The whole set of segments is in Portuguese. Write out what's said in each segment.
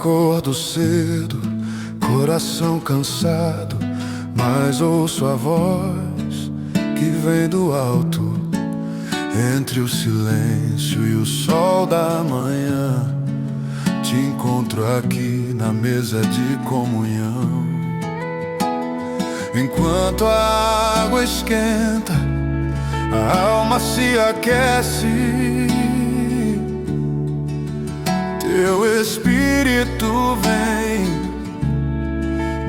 Acordo cedo, coração cansado, mas ouço a voz que vem do alto. Entre o silêncio e o sol da manhã, te encontro aqui na mesa de comunhão. Enquanto a água esquenta, a alma se aquece. Teu Espírito vem,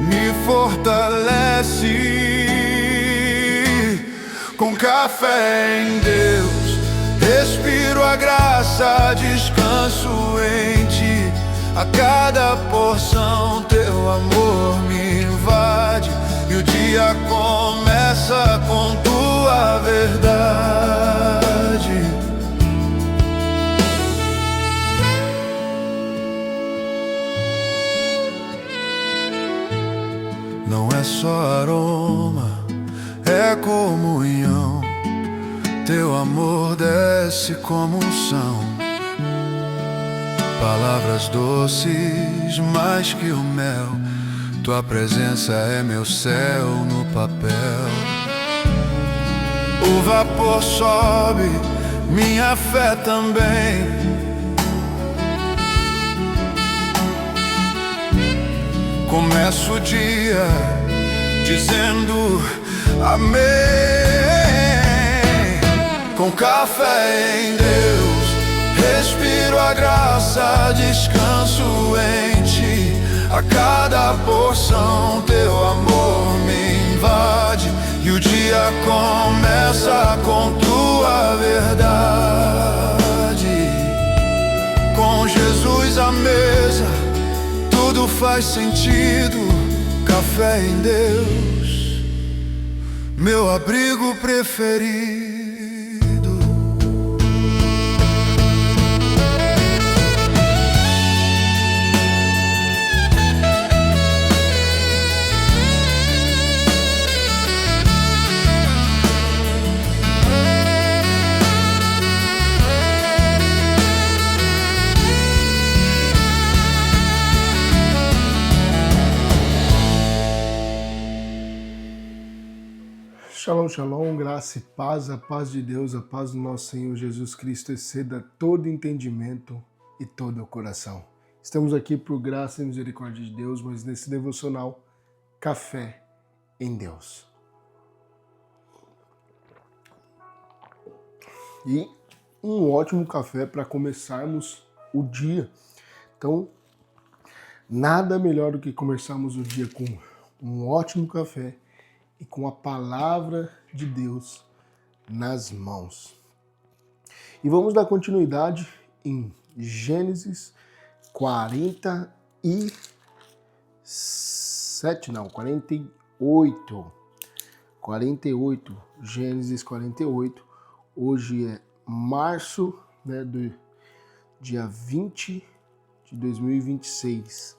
me fortalece. Com café em Deus, respiro a graça, descanso em Ti. A cada porção Teu amor me invade, e o dia começa com Tua verdade. Não é só aroma, é comunhão. Teu amor desce como unção. Palavras doces mais que o mel. Tua presença é meu céu no papel. O vapor sobe, minha fé também. Começo o dia dizendo amém. Com café em Deus, respiro a graça, descanso em Ti. A cada porção Teu amor me invade, e o dia começa com Tua verdade. Com Jesus à mesa, tudo faz sentido. Café em Deus, meu abrigo preferido. Shalom, shalom, graça e paz, a paz de Deus, a paz do nosso Senhor Jesus Cristo exceda todo entendimento e todo o coração. Estamos aqui por graça e misericórdia de Deus, mas nesse devocional, Café em Deus. E um ótimo café para começarmos o dia. Então, nada melhor do que começarmos o dia com um ótimo café e com a palavra de Deus nas mãos. E vamos dar continuidade em Gênesis 48. Gênesis 48. Hoje é março, do dia 20 de 2026.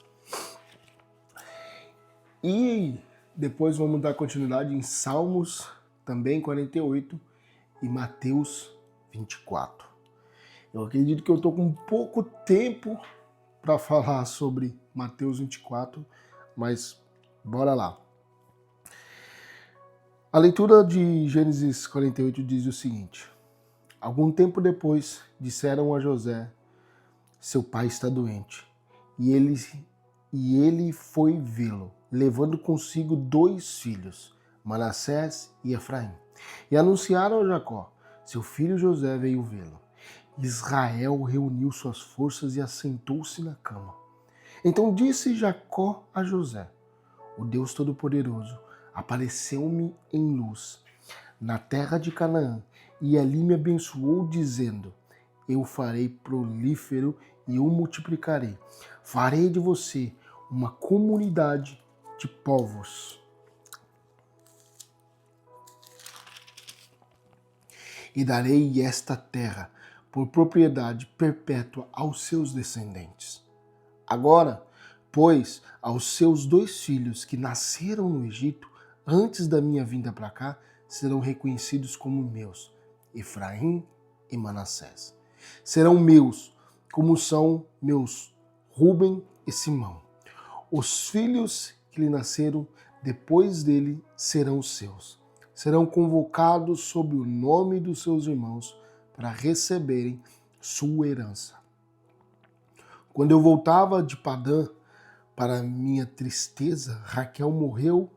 E depois vamos dar continuidade em Salmos, também 48, e Mateus 24. Eu acredito que eu estou com pouco tempo para falar sobre Mateus 24, mas bora lá. A leitura de Gênesis 48 diz o seguinte: algum tempo depois disseram a José, seu pai está doente, e ele foi vê-lo, levando consigo 2 filhos, Manassés e Efraim. E anunciaram a Jacó, seu filho José veio vê-lo. Israel reuniu suas forças e assentou-se na cama. Então disse Jacó a José, o Deus Todo-Poderoso apareceu-me em luz na terra de Canaã, e ali me abençoou, dizendo, eu farei prolífero e o multiplicarei. Farei de você uma comunidade de povos. E darei esta terra por propriedade perpétua aos seus descendentes. Agora, pois, aos seus 2 filhos que nasceram no Egito, antes da minha vinda para cá, serão reconhecidos como meus, Efraim e Manassés. Serão meus, como são meus Rúben e Simão. Os filhos que lhe nasceram depois dele serão seus. Serão convocados sob o nome dos seus irmãos para receberem sua herança. Quando eu voltava de Padã, para minha tristeza, Raquel morreu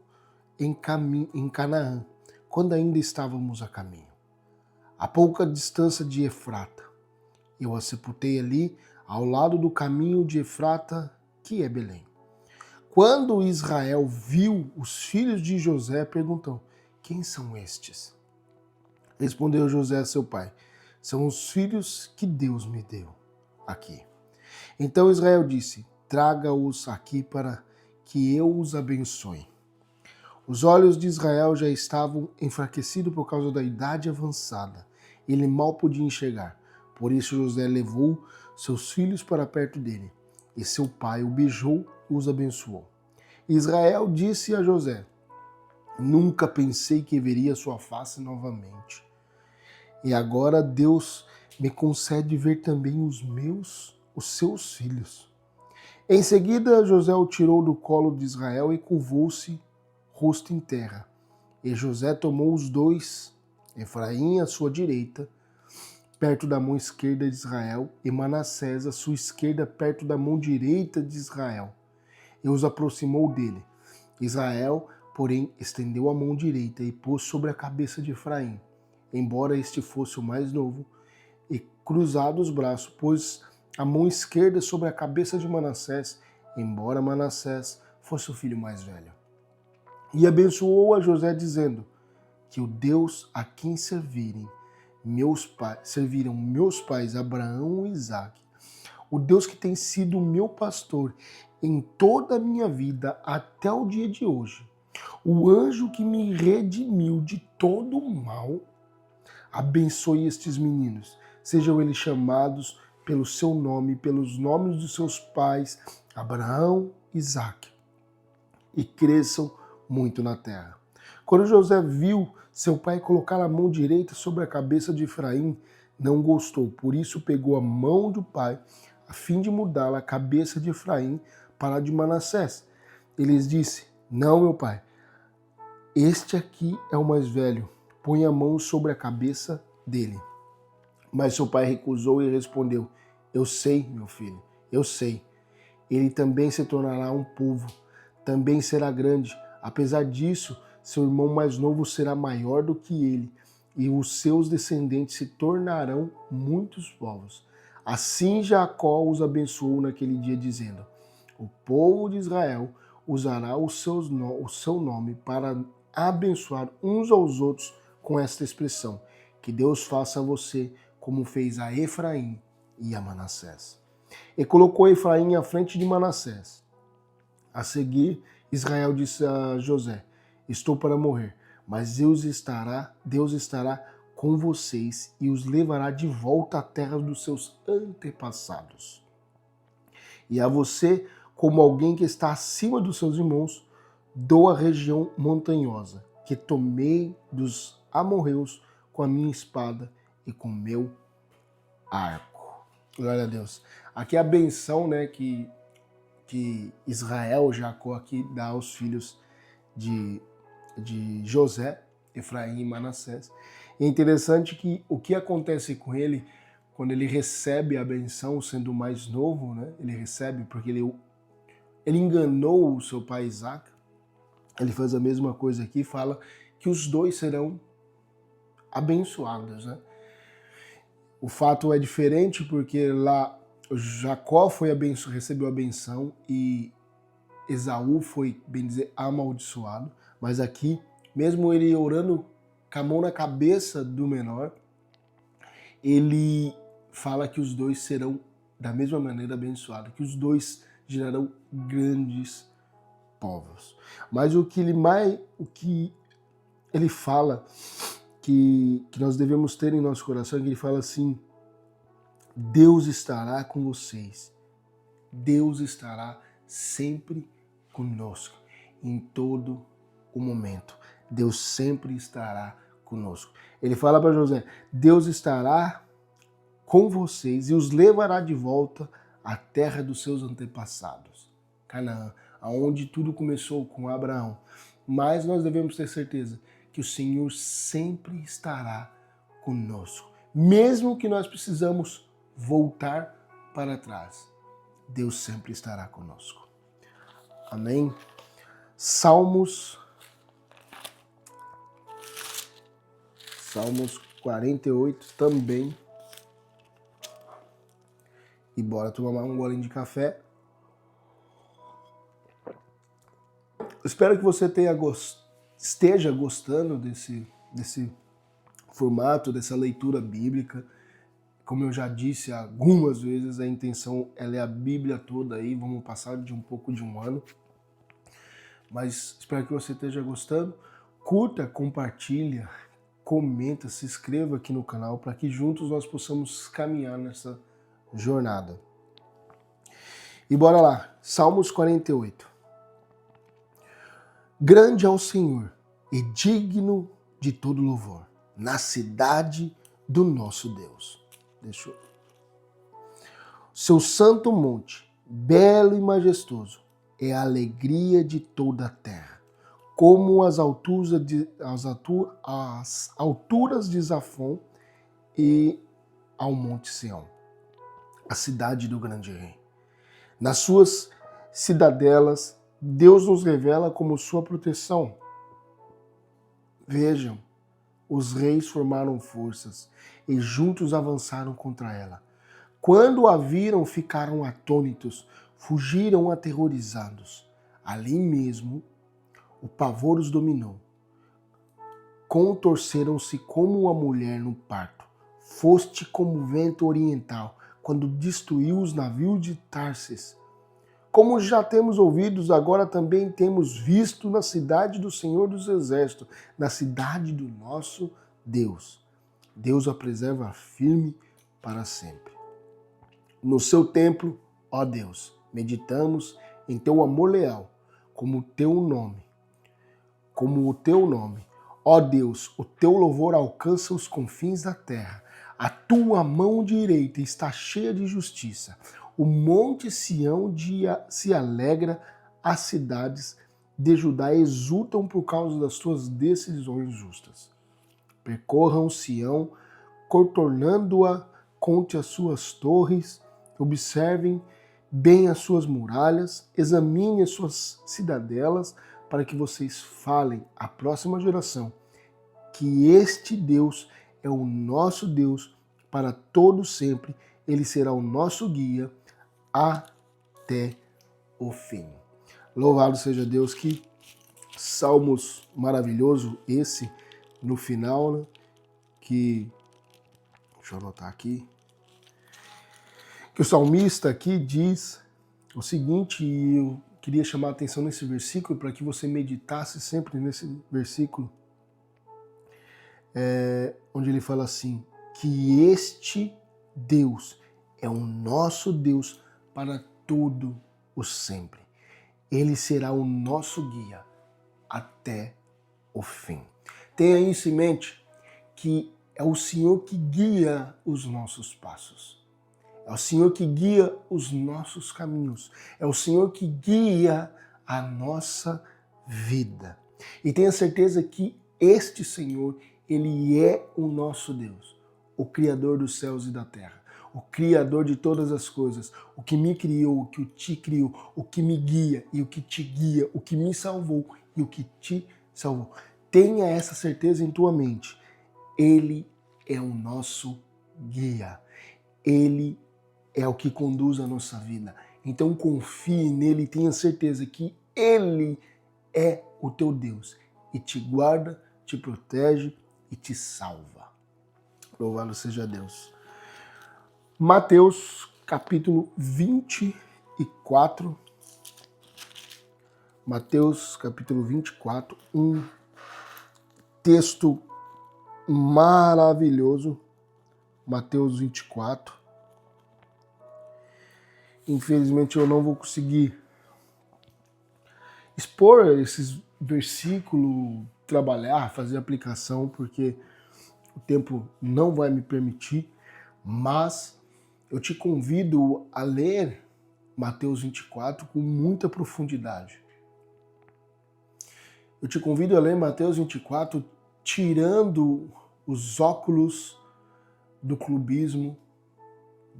em Canaã, quando ainda estávamos a caminho, a pouca distância de Efrata. Eu a sepultei ali, ao lado do caminho de Efrata, que é Belém. Quando Israel viu os filhos de José, perguntou: quem são estes? Respondeu José a seu pai: são os filhos que Deus me deu aqui. Então Israel disse: traga-os aqui para que eu os abençoe. Os olhos de Israel já estavam enfraquecidos por causa da idade avançada. Ele mal podia enxergar. Por isso José levou seus filhos para perto dele. E seu pai o beijou e os abençoou. Israel disse a José: nunca pensei que veria sua face novamente. E agora Deus me concede ver também os seus filhos. Em seguida, José o tirou do colo de Israel e curvou-se rosto em terra. E José tomou os dois, Efraim à sua direita, perto da mão esquerda de Israel, e Manassés à sua esquerda, perto da mão direita de Israel, e os aproximou dele. Israel, porém, estendeu a mão direita e pôs sobre a cabeça de Efraim, embora este fosse o mais novo, e cruzado os braços, pôs a mão esquerda sobre a cabeça de Manassés, embora Manassés fosse o filho mais velho. E abençoou a José, dizendo: que o Deus a quem serviram meus pais Abraão e Isaque, o Deus que tem sido o meu pastor em toda a minha vida até o dia de hoje, o anjo que me redimiu de todo o mal, abençoe estes meninos, sejam eles chamados pelo seu nome, pelos nomes dos seus pais, Abraão e Isaque, e cresçam muito na terra. Quando José viu seu pai colocar a mão direita sobre a cabeça de Efraim, não gostou, por isso pegou a mão do pai, a fim de mudá-la a cabeça de Efraim para a de Manassés. Ele lhes disse: não, meu pai, este aqui é o mais velho, põe a mão sobre a cabeça dele. Mas seu pai recusou e respondeu: eu sei, meu filho, eu sei. Ele também se tornará um povo, também será grande. Apesar disso, seu irmão mais novo será maior do que ele, e os seus descendentes se tornarão muitos povos. Assim Jacó os abençoou naquele dia, dizendo: o povo de Israel usará o seu nome para abençoar uns aos outros com esta expressão: que Deus faça a você como fez a Efraim e a Manassés. E colocou Efraim à frente de Manassés. A seguir, Israel disse a José: estou para morrer, mas Deus estará com vocês e os levará de volta à terra dos seus antepassados. E a você, como alguém que está acima dos seus irmãos, dou a região montanhosa, que tomei dos amorreus com a minha espada e com o meu arco. Glória a Deus. Aqui é a benção, né, que Israel, Jacó, aqui dá aos filhos de José, Efraim e Manassés. É interessante que o que acontece com ele, quando ele recebe a benção, sendo o mais novo, né, ele recebe porque ele enganou o seu pai Isaac. Ele faz a mesma coisa aqui, fala que os dois serão abençoados, né? O fato é diferente porque lá Jacó recebeu a benção e Esaú foi, bem dizer, amaldiçoado. Mas aqui, mesmo ele orando com a mão na cabeça do menor, ele fala que os dois serão da mesma maneira abençoados, que os dois gerarão grandes povos. Mas o que ele fala que nós devemos ter em nosso coração, que ele fala assim: Deus estará com vocês. Deus estará sempre conosco, em todo o momento. Deus sempre estará conosco. Ele fala para José: Deus estará com vocês e os levará de volta a terra dos seus antepassados, Canaã, aonde tudo começou com Abraão. Mas nós devemos ter certeza que o Senhor sempre estará conosco. Mesmo que nós precisamos voltar para trás, Deus sempre estará conosco. Amém? Salmos 48 também. E bora tomar um golinho de café. Espero que você esteja gostando desse formato, dessa leitura bíblica. Como eu já disse algumas vezes, a intenção é ler a Bíblia toda aí. Vamos passar de um pouco de um ano. Mas espero que você esteja gostando. Curta, compartilha, comenta, se inscreva aqui no canal para que juntos nós possamos caminhar nessa jornada. E bora lá, Salmos 48. Grande é o Senhor e digno de todo louvor, na cidade do nosso Deus. Seu santo monte, belo e majestoso, é a alegria de toda a terra, como as alturas de Zafon e ao monte Sião, a cidade do grande rei. Nas suas cidadelas, Deus nos revela como sua proteção. Vejam, os reis formaram forças e juntos avançaram contra ela. Quando a viram, ficaram atônitos, fugiram aterrorizados. Ali mesmo, o pavor os dominou. Contorceram-se como uma mulher no parto. Foste como o vento oriental, quando destruiu os navios de Tarsis. Como já temos ouvido, agora também temos visto na cidade do Senhor dos Exércitos, na cidade do nosso Deus. Deus a preserva firme para sempre. No seu templo, ó Deus, meditamos em teu amor leal, como o teu nome. Ó Deus, o teu louvor alcança os confins da terra. A tua mão direita está cheia de justiça. O monte Sião se alegra, as cidades de Judá exultam por causa das suas decisões justas. Percorram Sião, contornando-a, conte as suas torres, observem bem as suas muralhas, examinem as suas cidadelas, para que vocês falem à próxima geração que este Deus é o nosso Deus para todo sempre. Ele será o nosso guia até o fim. Louvado seja Deus, que salmos maravilhoso esse no final, né? Deixa eu anotar aqui, que o salmista aqui diz o seguinte, e eu queria chamar a atenção nesse versículo para que você meditasse sempre nesse versículo, onde ele fala assim, que este Deus é o nosso Deus para todo o sempre. Ele será o nosso guia até o fim. Tenha isso em mente, que é o Senhor que guia os nossos passos. É o Senhor que guia os nossos caminhos. É o Senhor que guia a nossa vida. E tenha certeza que este Senhor, Ele é o nosso Deus, o Criador dos céus e da terra. O Criador de todas as coisas, o que me criou, o que te criou, o que me guia e o que te guia, o que me salvou e o que te salvou. Tenha essa certeza em tua mente. Ele é o nosso guia. Ele é o que conduz a nossa vida. Então confie nele e tenha certeza que Ele é o teu Deus e te guarda, te protege e te salva. Louvado seja Deus. Mateus capítulo 24. Mateus capítulo 24, um texto maravilhoso. Mateus 24. Infelizmente eu não vou conseguir expor esses versículos, trabalhar, fazer aplicação, porque o tempo não vai me permitir, mas eu te convido a ler Mateus 24 com muita profundidade. Eu te convido a ler Mateus 24 tirando os óculos do clubismo,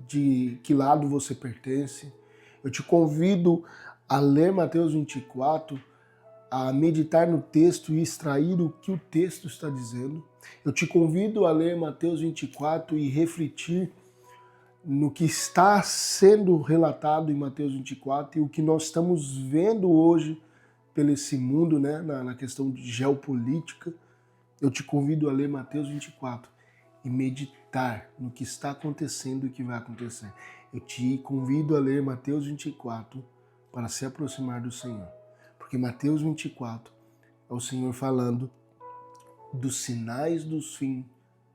de que lado você pertence. Eu te convido a ler Mateus 24, a meditar no texto e extrair o que o texto está dizendo. Eu te convido a ler Mateus 24 e refletir no que está sendo relatado em Mateus 24 e o que nós estamos vendo hoje pelo esse mundo, né, na questão de geopolítica. Eu te convido a ler Mateus 24 e meditar no que está acontecendo e o que vai acontecer. Eu te convido a ler Mateus 24 para se aproximar do Senhor. Porque Mateus 24 é o Senhor falando dos sinais dos fins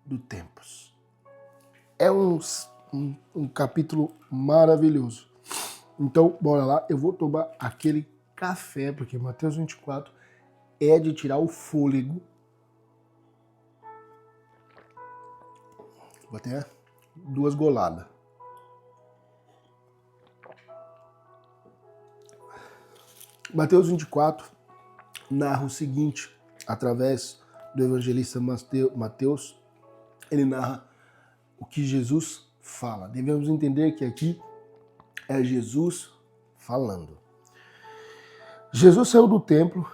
dos tempos. É um capítulo maravilhoso. Então, bora lá. Eu vou tomar aquele café, porque Mateus 24 é de tirar o fôlego. Vou até 2 goladas. Mateus 24 narra o seguinte, através do evangelista Mateus, ele narra o que Jesus fala. Devemos entender que aqui é Jesus falando. Jesus saiu do templo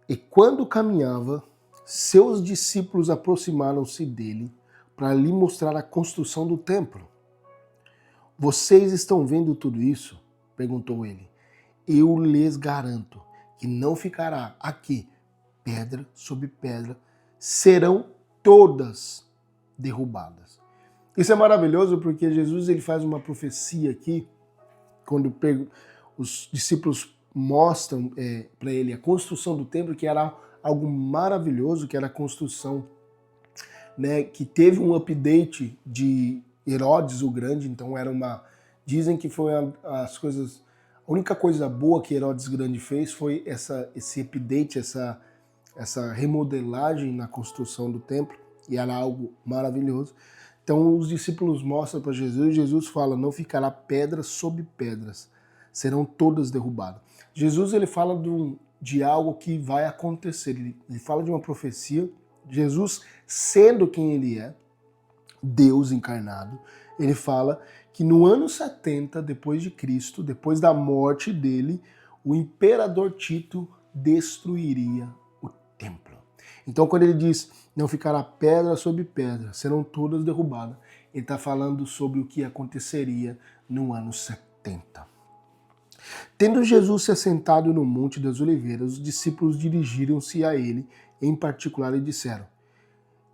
e quando caminhava, seus discípulos aproximaram-se dele para lhe mostrar a construção do templo. Vocês estão vendo tudo isso? Perguntou ele. Eu lhes garanto que não ficará aqui pedra sobre pedra, serão todas derrubadas. Isso é maravilhoso porque Jesus ele faz uma profecia aqui, quando os discípulos mostram para ele a construção do templo, que era algo maravilhoso, que era a construção, né, que teve um update de Herodes o Grande, então dizem que foi a única coisa boa que Herodes Grande fez foi esse update, essa remodelagem na construção do templo, e era algo maravilhoso. Então os discípulos mostram para Jesus, e Jesus fala, não ficará pedra sobre pedras, serão todas derrubadas. Jesus ele fala de algo que vai acontecer, ele fala de uma profecia. Jesus, sendo quem ele é, Deus encarnado, ele fala que no ano 70 depois de Cristo, depois da morte dele, o imperador Tito destruiria o templo. Então quando ele diz, não ficará pedra sobre pedra, serão todas derrubadas, ele está falando sobre o que aconteceria no ano 70. Tendo Jesus se assentado no Monte das Oliveiras, os discípulos dirigiram-se a ele, em particular, e disseram,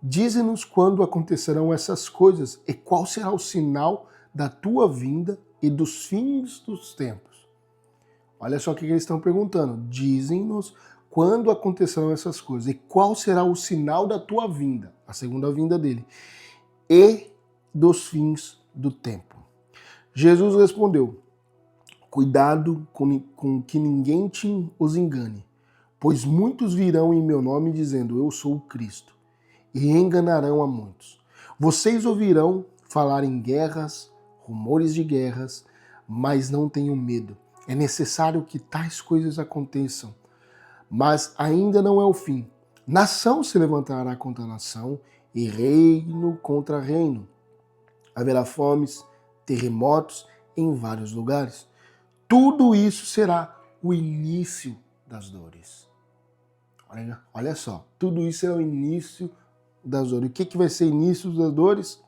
dize-nos quando acontecerão essas coisas e qual será o sinal da tua vinda e dos fins dos tempos. Olha só o que eles estão perguntando. Dizem-nos quando acontecerão essas coisas e qual será o sinal da tua vinda, a segunda vinda dele, e dos fins do tempo. Jesus respondeu, cuidado com que ninguém os engane, pois muitos virão em meu nome dizendo, eu sou o Cristo, e enganarão a muitos. Vocês ouvirão falar em guerras, rumores de guerras, mas não tenham medo. É necessário que tais coisas aconteçam, mas ainda não é o fim. Nação se levantará contra nação e reino contra reino. Haverá fomes, terremotos em vários lugares. Tudo isso será o início das dores. Olha só, tudo isso é o início das dores. O que vai ser início das dores?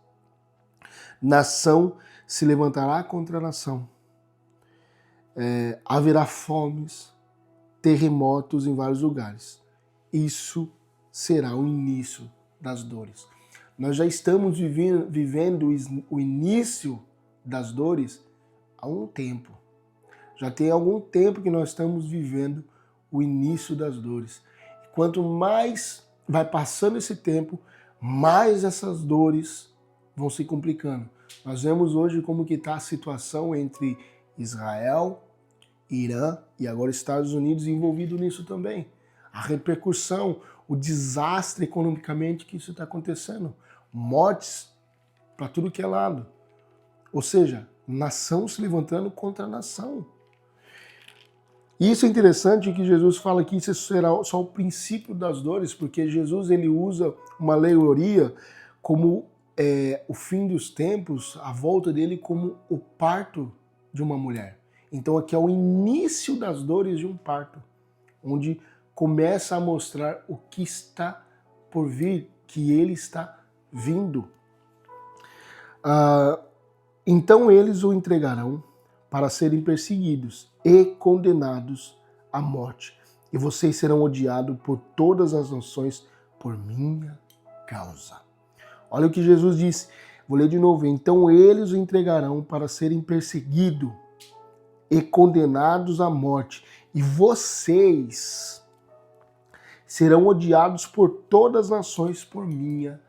Nação se levantará contra nação. Haverá fomes, terremotos em vários lugares. Isso será o início das dores. Nós já estamos vivendo o início das dores há um tempo. Já tem algum tempo que nós estamos vivendo o início das dores. Quanto mais vai passando esse tempo, mais essas dores vão se complicando. Nós vemos hoje como que está a situação entre Israel, Irã e agora Estados Unidos envolvido nisso também. A repercussão, o desastre economicamente que isso está acontecendo. Mortes para tudo que é lado. Ou seja, nação se levantando contra nação. E isso é interessante que Jesus fala que isso será só o princípio das dores, porque Jesus ele usa uma alegoria como o fim dos tempos, a volta dele como o parto de uma mulher. Então aqui é o início das dores de um parto, onde começa a mostrar o que está por vir, que ele está vindo. Então eles o entregarão para serem perseguidos e condenados à morte. E vocês serão odiados por todas as nações por minha causa. Olha o que Jesus disse. Vou ler de novo. Então eles o entregarão para serem perseguidos e condenados à morte. E vocês serão odiados por todas as nações por minha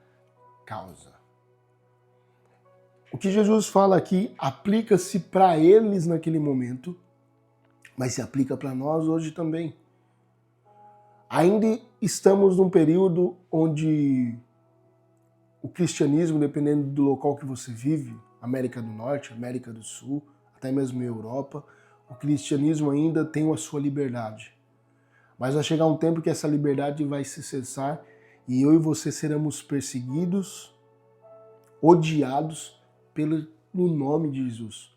causa. O que Jesus fala aqui aplica-se para eles naquele momento, mas se aplica para nós hoje também. Ainda estamos num período onde o cristianismo, dependendo do local que você vive, América do Norte, América do Sul, até mesmo Europa, o cristianismo ainda tem a sua liberdade. Mas vai chegar um tempo que essa liberdade vai se cessar e eu e você seremos perseguidos, odiados pelo nome de Jesus,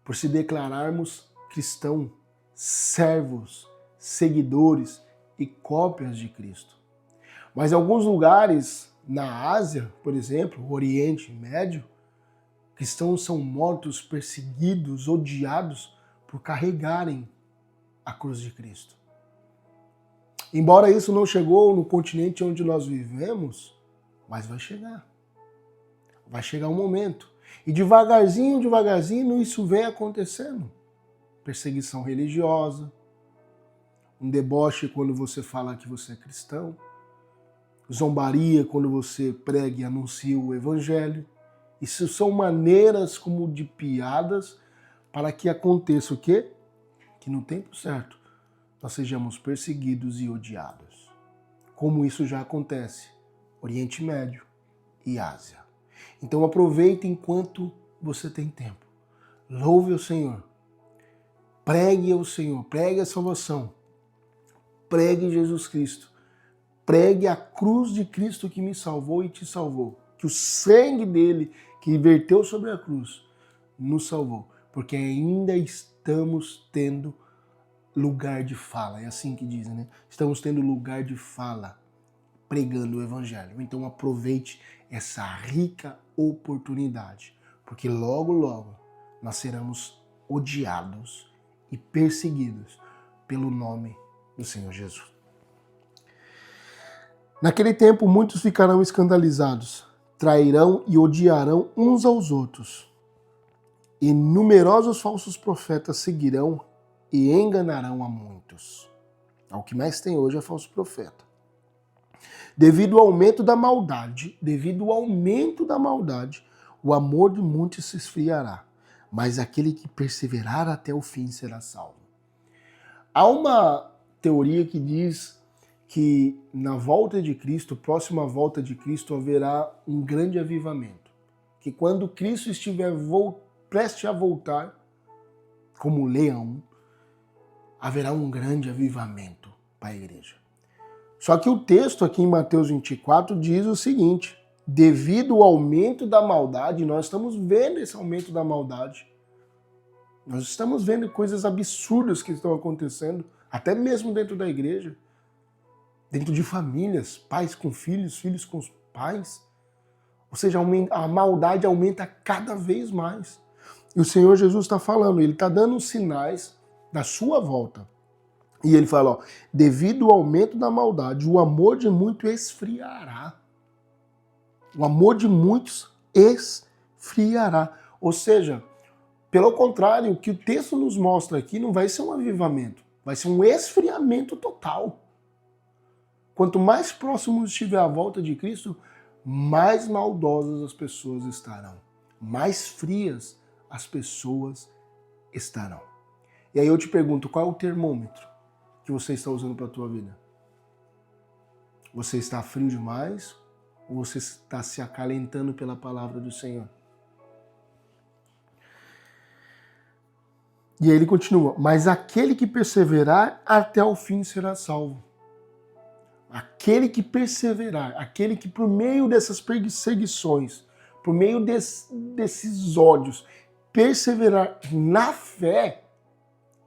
por se declararmos cristãos, servos, seguidores e cópias de Cristo. Mas em alguns lugares, na Ásia, por exemplo, Oriente Médio, cristãos são mortos, perseguidos, odiados por carregarem a cruz de Cristo. Embora isso não chegou no continente onde nós vivemos, mas vai chegar. Vai chegar um momento. E devagarzinho, devagarzinho, isso vem acontecendo. Perseguição religiosa, um deboche quando você fala que você é cristão, zombaria quando você prega e anuncia o evangelho. Isso são maneiras como de piadas para que aconteça o quê? Que no tempo certo nós sejamos perseguidos e odiados. Como isso já acontece, Oriente Médio e Ásia. Então aproveite enquanto você tem tempo. Louve o Senhor. Pregue ao Senhor. Pregue a salvação. Pregue Jesus Cristo. Pregue a cruz de Cristo que me salvou e te salvou. Que o sangue dele que verteu sobre a cruz nos salvou. Porque ainda estamos tendo lugar de fala. É assim que dizem, né? Estamos tendo lugar de fala pregando o evangelho. Então aproveite essa rica oportunidade, porque logo, logo nós seremos odiados e perseguidos pelo nome do Senhor Jesus. Naquele tempo muitos ficarão escandalizados, trairão e odiarão uns aos outros, e numerosos falsos profetas seguirão e enganarão a muitos. O que mais tem hoje é falso profeta. Devido ao aumento da maldade, o amor de muitos se esfriará, mas aquele que perseverar até o fim será salvo. Há uma teoria que diz que na volta de Cristo, próxima volta de Cristo, haverá um grande avivamento. Que quando Cristo estiver prestes a voltar, como leão, haverá um grande avivamento para a igreja. Só que o texto aqui em Mateus 24 diz o seguinte: devido ao aumento da maldade, nós estamos vendo esse aumento da maldade. Nós estamos vendo coisas absurdas que estão acontecendo, até mesmo dentro da igreja, dentro de famílias, pais com filhos, filhos com pais. Ou seja, a maldade aumenta cada vez mais. E o Senhor Jesus está falando, ele está dando os sinais da sua volta. E ele fala, ó, devido ao aumento da maldade, o amor de muitos esfriará. O amor de muitos esfriará. Ou seja, pelo contrário, o que o texto nos mostra aqui não vai ser um avivamento, vai ser um esfriamento total. Quanto mais próximo estiver a volta de Cristo, mais maldosas as pessoas estarão. Mais frias as pessoas estarão. E aí eu te pergunto, qual é o termômetro que você está usando para a tua vida? Você está frio demais ou você está se acalentando pela palavra do Senhor? E aí ele continua, mas aquele que perseverar até o fim será salvo. Aquele que perseverar, aquele que por meio dessas perseguições, por meio desses ódios, perseverar na fé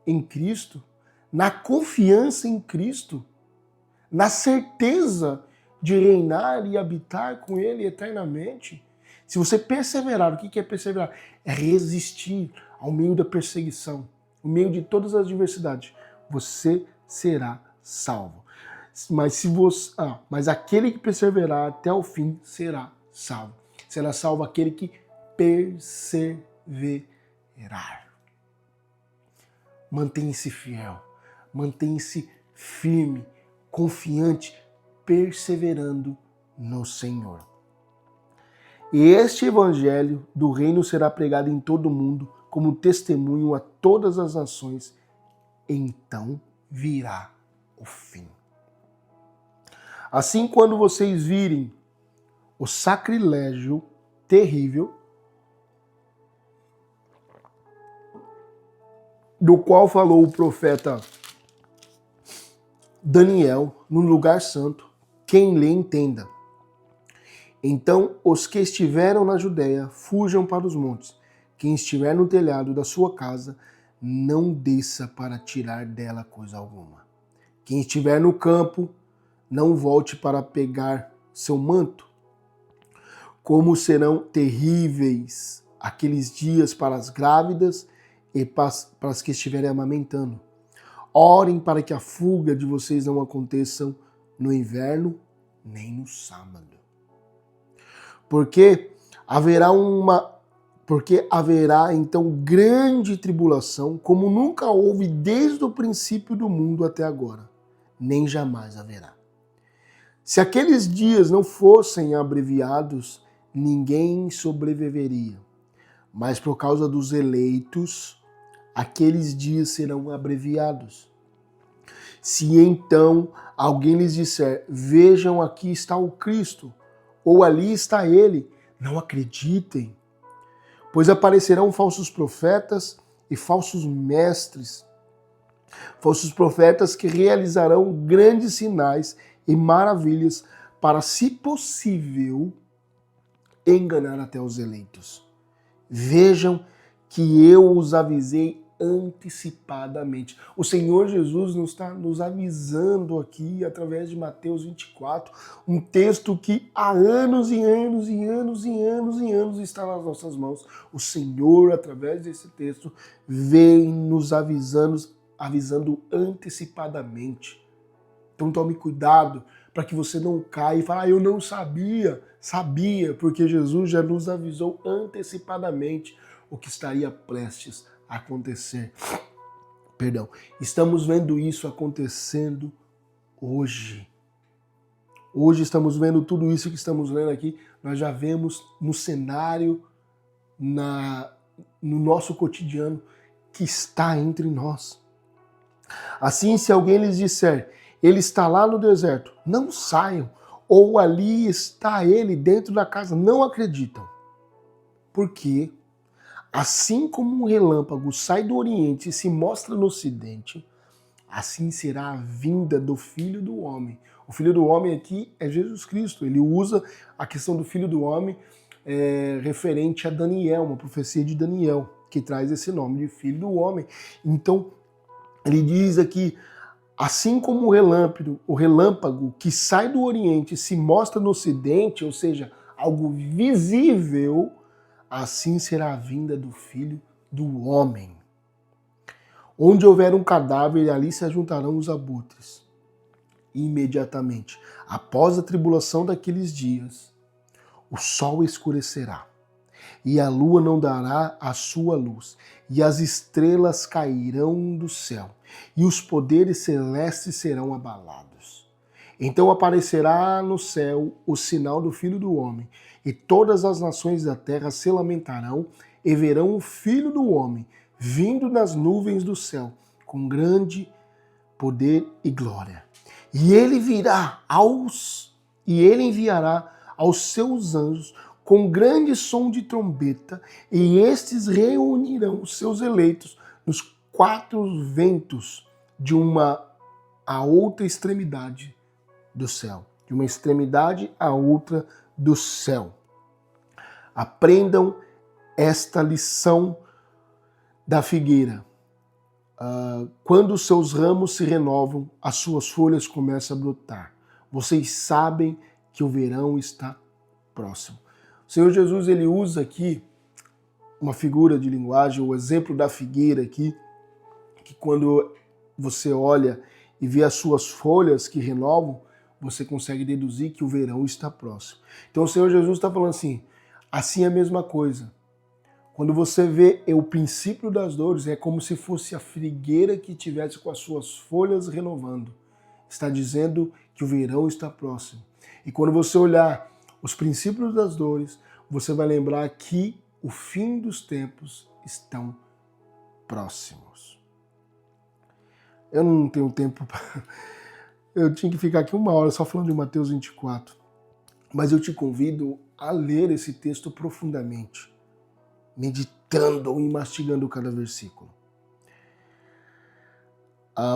em Cristo, na confiança em Cristo, na certeza de reinar e habitar com Ele eternamente. Se você perseverar, o que é perseverar? É resistir ao meio da perseguição, no meio de todas as adversidades. Você será salvo. Mas aquele que perseverar até o fim será salvo. Será salvo aquele que perseverar. Mantenha-se fiel, mantenha-se firme, confiante, perseverando no Senhor. E este evangelho do reino será pregado em todo o mundo como testemunho a todas as nações. Então virá o fim. Assim, quando vocês virem o sacrilégio terrível do qual falou o profeta Daniel no lugar santo, quem lhe entenda. Então, os que estiveram na Judéia, fujam para os montes. Quem estiver no telhado da sua casa, não desça para tirar dela coisa alguma. Quem estiver no campo, não volte para pegar seu manto. Como serão terríveis aqueles dias para as grávidas e para as que estiverem amamentando. Orem para que a fuga de vocês não aconteça no inverno, nem no sábado. Porque haverá então grande tribulação, como nunca houve desde o princípio do mundo até agora, nem jamais haverá. Se aqueles dias não fossem abreviados, ninguém sobreviveria. Mas por causa dos eleitos, aqueles dias serão abreviados. Se então alguém lhes disser, vejam, aqui está o Cristo, ou ali está ele, não acreditem, pois aparecerão falsos profetas e falsos mestres, falsos profetas que realizarão grandes sinais e maravilhas para, se possível, enganar até os eleitos. Vejam que eu os avisei antecipadamente. O Senhor Jesus está nos avisando aqui através de Mateus 24, um texto que há anos e anos e anos e anos e anos está nas nossas mãos. O Senhor, através desse texto, vem nos avisando antecipadamente. Então tome cuidado para que você não caia e fale, eu não sabia. Sabia, porque Jesus já nos avisou antecipadamente o que estaria prestes a acontecer. Perdão, estamos vendo isso acontecendo hoje. Hoje estamos vendo tudo isso que estamos lendo aqui, nós já vemos no cenário, no nosso cotidiano, que está entre nós. Assim, se alguém lhes disser, ele está lá no deserto, não saiam, ou ali está ele dentro da casa, não acreditam. Porque, assim como um relâmpago sai do Oriente e se mostra no Ocidente, assim será a vinda do Filho do Homem. O Filho do Homem aqui é Jesus Cristo. Ele usa a questão do Filho do Homem referente a Daniel, uma profecia de Daniel, que traz esse nome de Filho do Homem. Então, ele diz aqui, assim como o relâmpago que sai do Oriente e se mostra no Ocidente, ou seja, algo visível, assim será a vinda do Filho do Homem. Onde houver um cadáver, ali se ajuntarão os abutres. Imediatamente, após a tribulação daqueles dias, o sol escurecerá, e a lua não dará a sua luz, e as estrelas cairão do céu, e os poderes celestes serão abalados. Então aparecerá no céu o sinal do Filho do Homem, e todas as nações da terra se lamentarão e verão o Filho do Homem vindo nas nuvens do céu, com grande poder e glória. E ele enviará aos seus anjos com grande som de trombeta, e estes reunirão os seus eleitos nos 4 ventos de uma a outra extremidade do céu. De uma extremidade a outra do céu. Aprendam esta lição da figueira. Quando os seus ramos se renovam, as suas folhas começam a brotar. Vocês sabem que o verão está próximo. O Senhor Jesus, ele usa aqui uma figura de linguagem, o exemplo da figueira aqui, que quando você olha e vê as suas folhas que renovam, você consegue deduzir que o verão está próximo. Então o Senhor Jesus está falando assim é a mesma coisa. Quando você vê o princípio das dores, é como se fosse a figueira que tivesse com as suas folhas renovando. Está dizendo que o verão está próximo. E quando você olhar os princípios das dores, você vai lembrar que o fim dos tempos estão próximos. Eu não tenho tempo para... Eu tinha que ficar aqui 1 hora só falando de Mateus 24. Mas eu te convido a ler esse texto profundamente, meditando e mastigando cada versículo.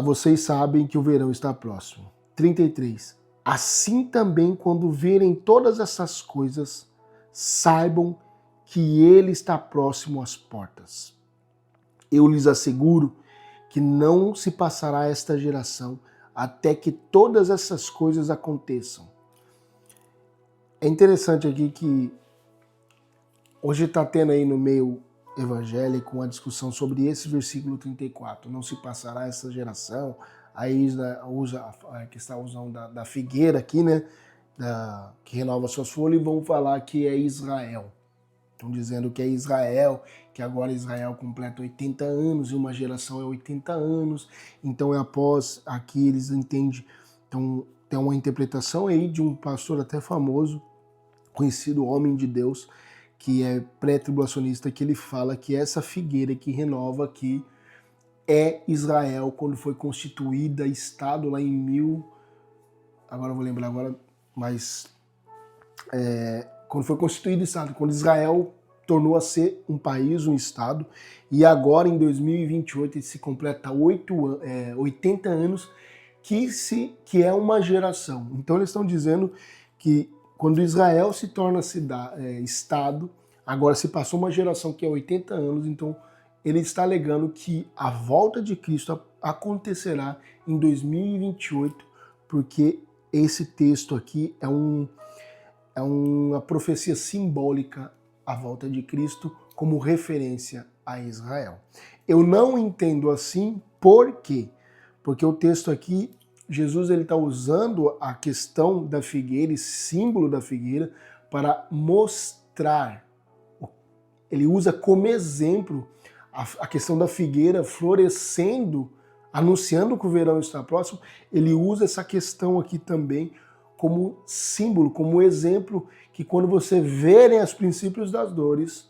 Vocês sabem que o verão está próximo. 33. Assim também, quando verem todas essas coisas, saibam que ele está próximo às portas. Eu lhes asseguro que não se passará esta geração até que todas essas coisas aconteçam. É interessante aqui que hoje está tendo aí no meio evangélico uma discussão sobre esse versículo 34. Não se passará essa geração. Aí usa a questão da figueira aqui, né? Que renova suas folhas, e vão falar que é Israel. Estão dizendo que é Israel, que agora Israel completa 80 anos e uma geração é 80 anos. Então é após, aqui eles entendem. Então tem uma interpretação aí de um pastor até famoso, conhecido homem de Deus, que é pré-tribulacionista, que ele fala que essa figueira que renova aqui é Israel, quando foi constituída Estado lá em agora eu vou lembrar agora, mas quando foi constituído Estado, quando Israel tornou a ser um país, um Estado, e agora em 2028 ele se completa 80 anos, que é uma geração. Então eles estão dizendo que quando Israel se torna Estado, agora se passou uma geração que é 80 anos, então ele está alegando que a volta de Cristo acontecerá em 2028, porque esse texto aqui é uma profecia simbólica à volta de Cristo como referência a Israel. Eu não entendo assim, por quê? Porque o texto aqui, Jesus está usando a questão da figueira, símbolo da figueira, para mostrar. Ele usa como exemplo a questão da figueira florescendo, anunciando que o verão está próximo. Ele usa essa questão aqui também como símbolo, como exemplo, que quando você vê os princípios das dores,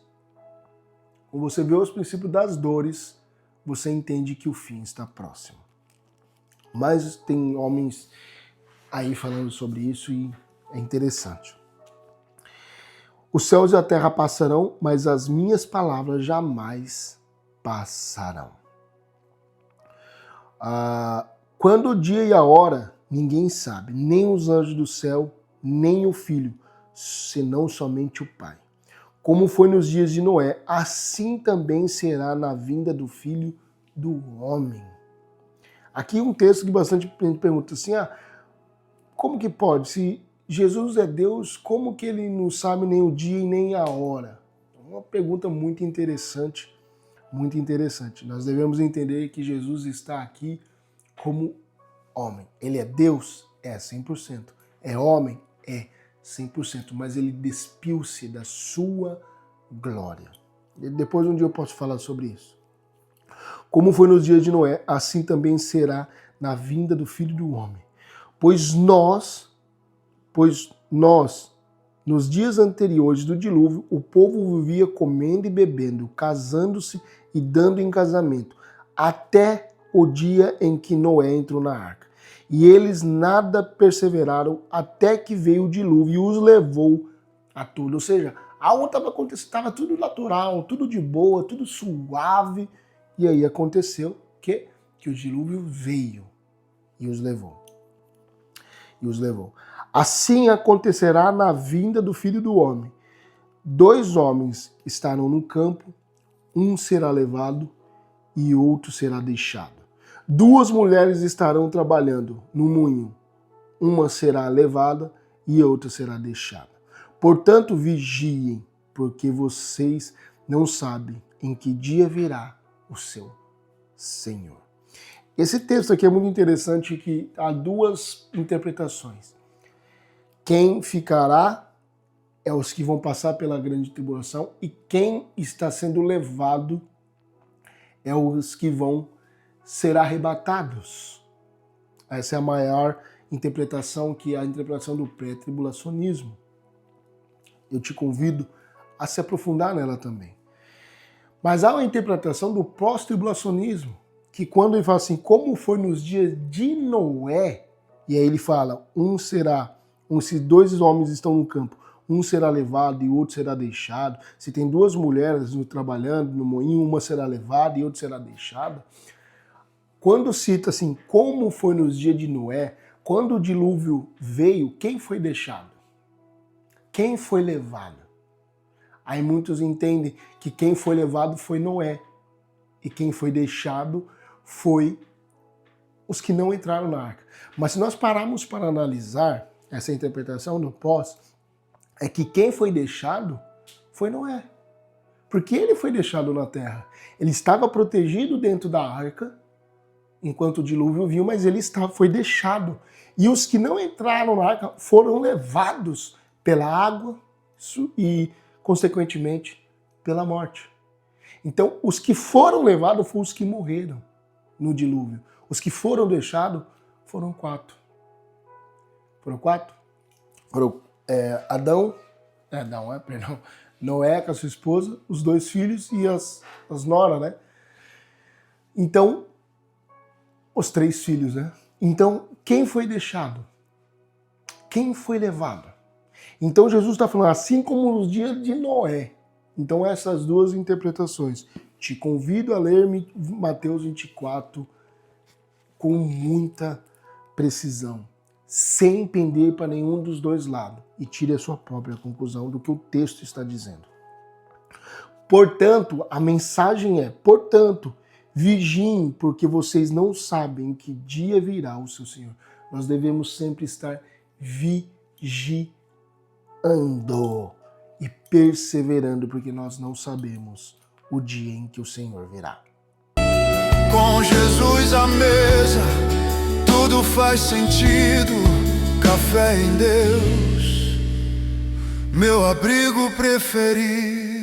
quando você vê os princípios das dores, você entende que o fim está próximo. Mas tem homens aí falando sobre isso e é interessante. Os céus e a terra passarão, mas as minhas palavras jamais passarão. Quando o dia e a hora, ninguém sabe, nem os anjos do céu, nem o Filho, senão somente o Pai. Como foi nos dias de Noé, assim também será na vinda do Filho do Homem. Aqui um texto que bastante gente pergunta assim, como que pode? Se Jesus é Deus, como que ele não sabe nem o dia e nem a hora? Uma pergunta muito interessante, muito interessante. Nós devemos entender que Jesus está aqui como homem. Ele é Deus? É 100%. É homem? É 100%. Mas ele despiu-se da sua glória. Depois um dia eu posso falar sobre isso. Como foi nos dias de Noé, assim também será na vinda do Filho do Homem. Pois nós, nos dias anteriores do dilúvio, o povo vivia comendo e bebendo, casando-se e dando em casamento, até o dia em que Noé entrou na arca. E eles nada perseveraram até que veio o dilúvio e os levou a tudo. Ou seja, algo estava acontecendo, estava tudo natural, tudo de boa, tudo suave. E aí aconteceu que o dilúvio veio e os levou. Assim acontecerá na vinda do Filho do Homem. 2 homens estarão no campo, um será levado e outro será deixado. 2 mulheres estarão trabalhando no moinho, uma será levada e outra será deixada. Portanto, vigiem, porque vocês não sabem em que dia virá o seu Senhor. Esse texto aqui é muito interessante, que há 2 interpretações. Quem ficará é os que vão passar pela grande tribulação, e quem está sendo levado é os que vão ser arrebatados. Essa é a maior interpretação, que é a interpretação do pré-tribulacionismo. Eu te convido a se aprofundar nela também. Mas há uma interpretação do pós-tribulacionismo, que quando ele fala assim, como foi nos dias de Noé, e aí ele fala, se 2 homens estão no campo, um será levado e o outro será deixado. Se tem 2 mulheres trabalhando no moinho, uma será levada e outra será deixada. Quando cita assim, como foi nos dias de Noé, quando o dilúvio veio, quem foi deixado? Quem foi levado? Aí muitos entendem que quem foi levado foi Noé. E quem foi deixado foi os que não entraram na arca. Mas se nós pararmos para analisar essa interpretação do pós, é que quem foi deixado foi Noé. Porque ele foi deixado na terra. Ele estava protegido dentro da arca, enquanto o dilúvio viu, mas ele foi deixado. E os que não entraram na arca foram levados pela água e, consequentemente, pela morte. Então, os que foram levados foram os que morreram no dilúvio. Os que foram deixados foram 4. Foram 4? Foram Noé com a sua esposa, os 2 filhos e as noras, né? Então, os 3 filhos, né? Então, quem foi deixado? Quem foi levado? Então, Jesus está falando, assim como nos dias de Noé. Então, essas 2 interpretações. Te convido a ler Mateus 24 com muita precisão, sem pender para nenhum dos 2 lados, e tire a sua própria conclusão do que o texto está dizendo. Portanto, a mensagem é, vigiem, porque vocês não sabem que dia virá o seu Senhor. Nós devemos sempre estar vigiando e perseverando, porque nós não sabemos o dia em que o Senhor virá. Com Jesus à mesa, tudo faz sentido. Café em Deus, meu abrigo preferido.